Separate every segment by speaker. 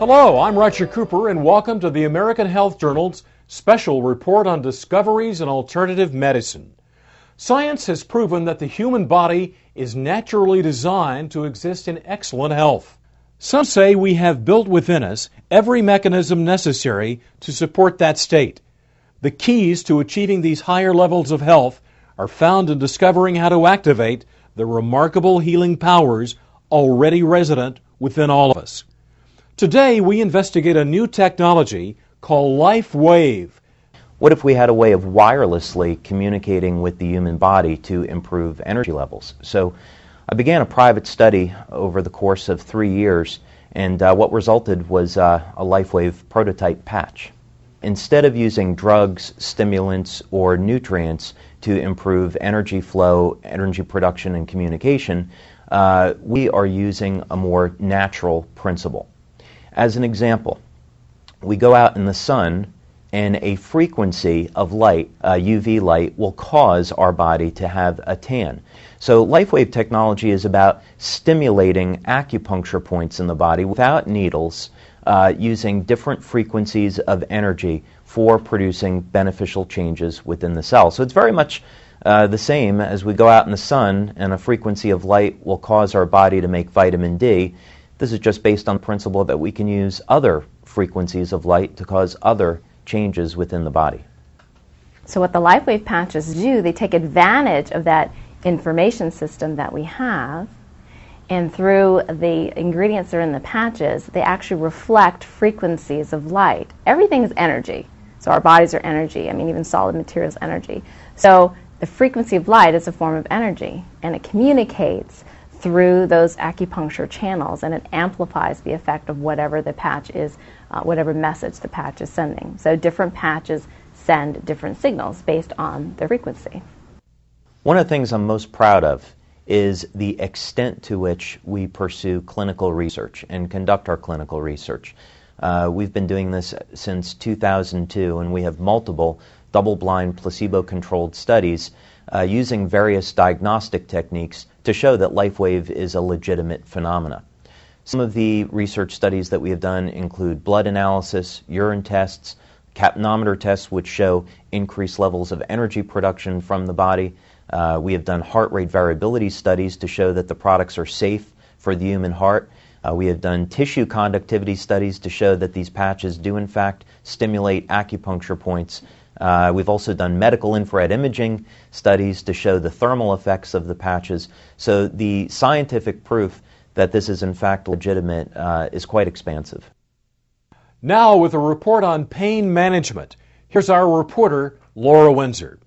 Speaker 1: Hello, I'm Roger Cooper, and welcome to the American Health Journal's special report on discoveries in alternative medicine. Science has proven that the human body is naturally designed to exist in excellent health. Some say we have built within us every mechanism necessary to support that state. The keys to achieving these higher levels of health are found in discovering how to activate the remarkable healing powers already resident within all of us. Today, we investigate a new technology called LIFEWAVE.
Speaker 2: What if we had a way of wirelessly communicating with the human body to improve energy levels? So I began a private study over the course of 3 years, and what resulted was a LIFEWAVE prototype patch. Instead of using drugs, stimulants, or nutrients to improve energy flow, energy production, and communication, we are using a more natural principle. As an example, we go out in the sun and a frequency of light, UV light, will cause our body to have a tan. So LIFEWAVE technology is about stimulating acupuncture points in the body without needles, using different frequencies of energy for producing beneficial changes within the cell. So it's very much the same as we go out in the sun and a frequency of light will cause our body to make vitamin D. This is just based on the principle that we can use other frequencies of light to cause other changes within the body.
Speaker 3: So what the LIFEWAVE patches do, they take advantage of that information system that we have, and through the ingredients that are in the patches, they actually reflect frequencies of light. Everything is energy. So our bodies are energy. I mean, even solid materials energy. So the frequency of light is a form of energy, and it communicates through those acupuncture channels, and it amplifies the effect of whatever the patch is, whatever message the patch is sending. So different patches send different signals based on their frequency.
Speaker 2: One of the things I'm most proud of is the extent to which we pursue clinical research and conduct our clinical research. We've been doing this since 2002, and we have multiple double-blind, placebo-controlled studies using various diagnostic techniques to show that LIFEWAVE is a legitimate phenomena. Some of the research studies that we have done include blood analysis, urine tests, capnometer tests which show increased levels of energy production from the body. We have done heart rate variability studies to show that the products are safe for the human heart. We have done tissue conductivity studies to show that these patches do in fact stimulate acupuncture points. We've also done medical infrared imaging studies to show the thermal effects of the patches. So the scientific proof that this is in fact legitimate is quite expansive.
Speaker 1: Now with a report on pain management, here's our reporter, Laura Windsor.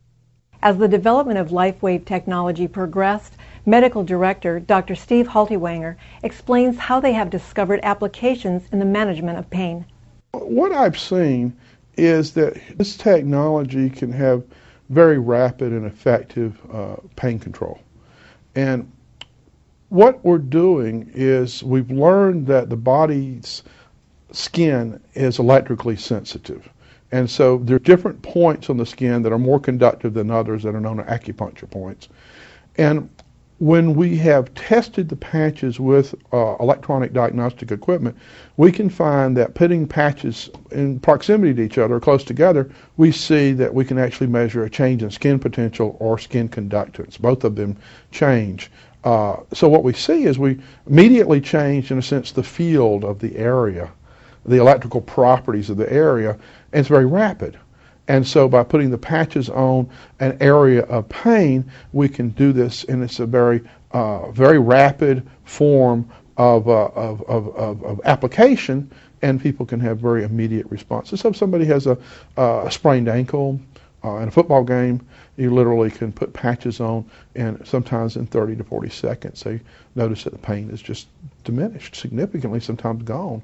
Speaker 4: As the development of LIFEWAVE technology progressed, Medical Director Dr. Steve Haltiwanger explains how they have discovered applications in the management of pain.
Speaker 5: What I've seen is that this technology can have very rapid and effective pain control. And what we're doing is we've learned that the body's skin is electrically sensitive. And so there are different points on the skin that are more conductive than others that are known as acupuncture points. And when we have tested the patches with electronic diagnostic equipment, we can find that putting patches in proximity to each other, close together, we see that we can actually measure a change in skin potential or skin conductance. Both of them change. So what we see is we immediately change, in a sense, the field of the area, the electrical properties of the area, and it's very rapid. And so by putting the patches on an area of pain, we can do this, and it's a very rapid form of application, and people can have very immediate responses. So if somebody has a sprained ankle in a football game, you literally can put patches on, and sometimes in 30 to 40 seconds, they notice that the pain is just diminished significantly, sometimes gone.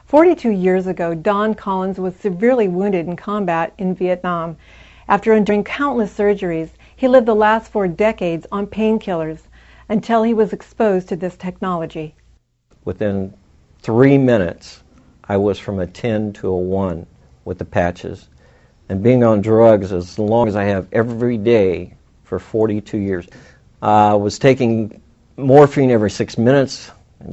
Speaker 4: 42 years ago, Don Collins was severely wounded in combat in Vietnam. After enduring countless surgeries, he lived the last 4 decades on painkillers until he was exposed to this technology.
Speaker 6: Within 3 minutes, I was from a 10 to a 1 with the patches. And being on drugs as long as I have every day for 42 years, I was taking morphine every 6 minutes,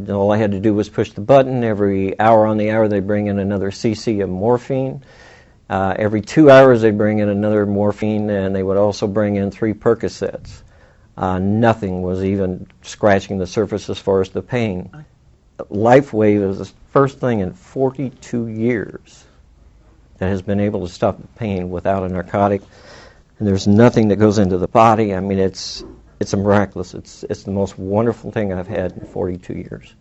Speaker 6: All I had to do was push the button. Every hour on the hour, they bring in another cc of morphine. Every 2 hours, they bring in another morphine, and they would also bring in 3 Percocets. Nothing was even scratching the surface as far as the pain. LIFEWAVE is the first thing in 42 years that has been able to stop the pain without a narcotic. And there's nothing that goes into the body. I mean, it's a miraculous. It's the most wonderful thing I've had in 42 years.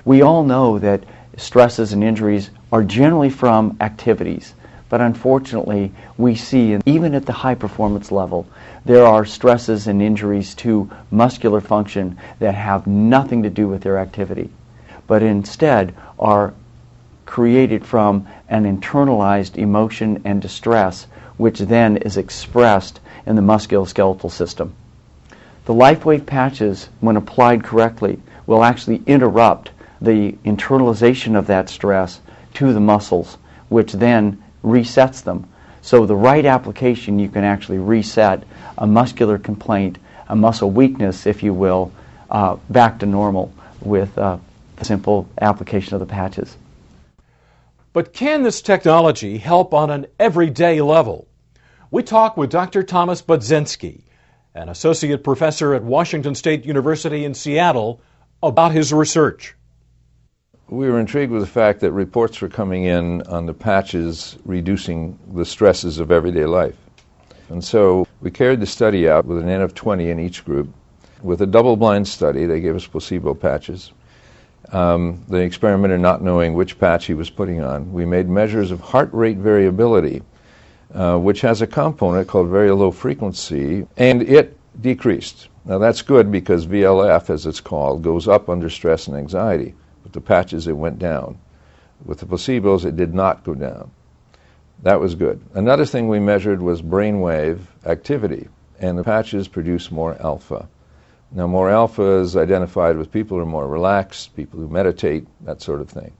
Speaker 7: We all know that stresses and injuries are generally from activities, but unfortunately we see, even at the high performance level, there are stresses and injuries to muscular function that have nothing to do with their activity, but instead are created from an internalized emotion and distress, which then is expressed in the musculoskeletal system. The LIFEWAVE patches, when applied correctly, will actually interrupt the internalization of that stress to the muscles, which then resets them. So the right application, you can actually reset a muscular complaint, a muscle weakness, if you will, back to normal with the simple application of the patches.
Speaker 1: But can this technology help on an everyday level? We talk with Dr. Thomas Budzinski, an associate professor at Washington State University in Seattle, about his research.
Speaker 8: We were intrigued with the fact that reports were coming in on the patches reducing the stresses of everyday life. And so we carried the study out with an N of 20 in each group. With a double-blind study, they gave us placebo patches. The experimenter not knowing which patch he was putting on. We made measures of heart rate variability, which has a component called very low frequency, and it decreased. Now that's good because VLF, as it's called, goes up under stress and anxiety. With the patches, it went down. With the placebos, it did not go down. That was good. Another thing we measured was brainwave activity, and the patches produce more alpha. Now, more alpha is identified with people who are more relaxed, people who meditate, that sort of thing.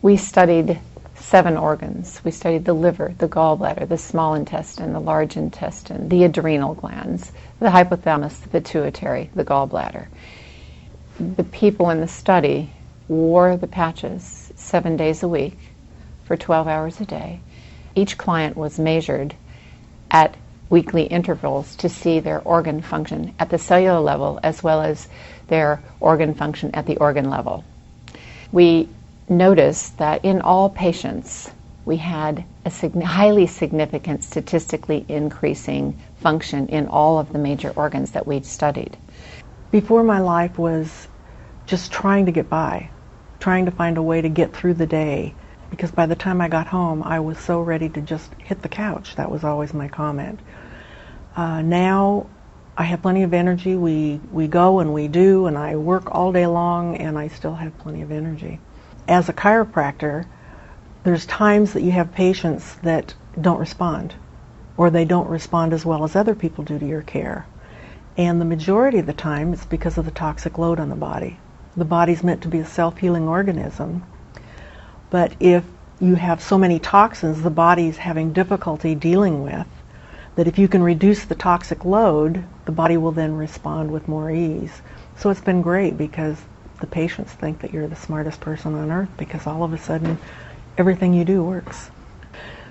Speaker 9: We studied 7 organs. We studied the liver, the gallbladder, the small intestine, the large intestine, the adrenal glands, the hypothalamus, the pituitary, the gallbladder. The people in the study wore the patches 7 days a week for 12 hours a day. Each client was measured at weekly intervals to see their organ function at the cellular level as well as their organ function at the organ level. We noticed that in all patients we had a highly significant statistically increasing function in all of the major organs that we'd studied.
Speaker 4: Before, my life was just trying to get by, trying to find a way to get through the day, because by the time I got home I was so ready to just hit the couch. That was always my comment. Now I have plenty of energy. We go and we do, and I work all day long, and I still have plenty of energy. As a chiropractor, there's times that you have patients that don't respond, or they don't respond as well as other people do to your care. And the majority of the time it's because of the toxic load on the body. The body's meant to be a self-healing organism, but if you have so many toxins the body's having difficulty dealing with, that if you can reduce the toxic load, the body will then respond with more ease. So it's been great because the patients think that you're the smartest person on earth because all of a sudden everything you do works.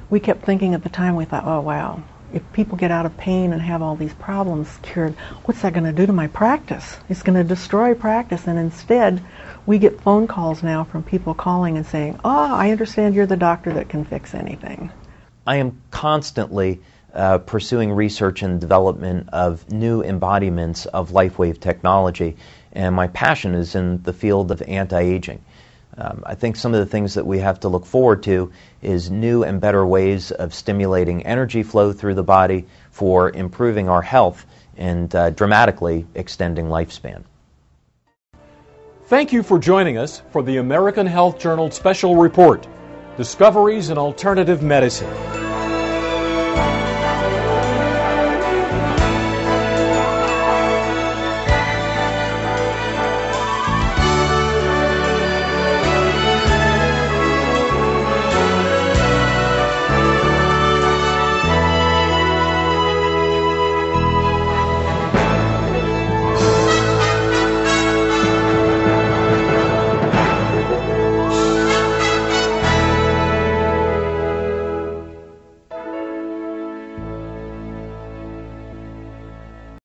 Speaker 4: We kept thinking at the time, we thought, oh wow, if people get out of pain and have all these problems cured, what's that going to do to my practice? It's going to destroy practice. And instead, we get phone calls now from people calling and saying, oh, I understand you're the doctor that can fix anything.
Speaker 2: I am constantly pursuing research and development of new embodiments of LIFEWAVE technology, and my passion is in the field of anti-aging. I think some of the things that we have to look forward to is new and better ways of stimulating energy flow through the body for improving our health and dramatically extending lifespan.
Speaker 1: Thank you for joining us for the American Health Journal Special Report, Discoveries in Alternative Medicine.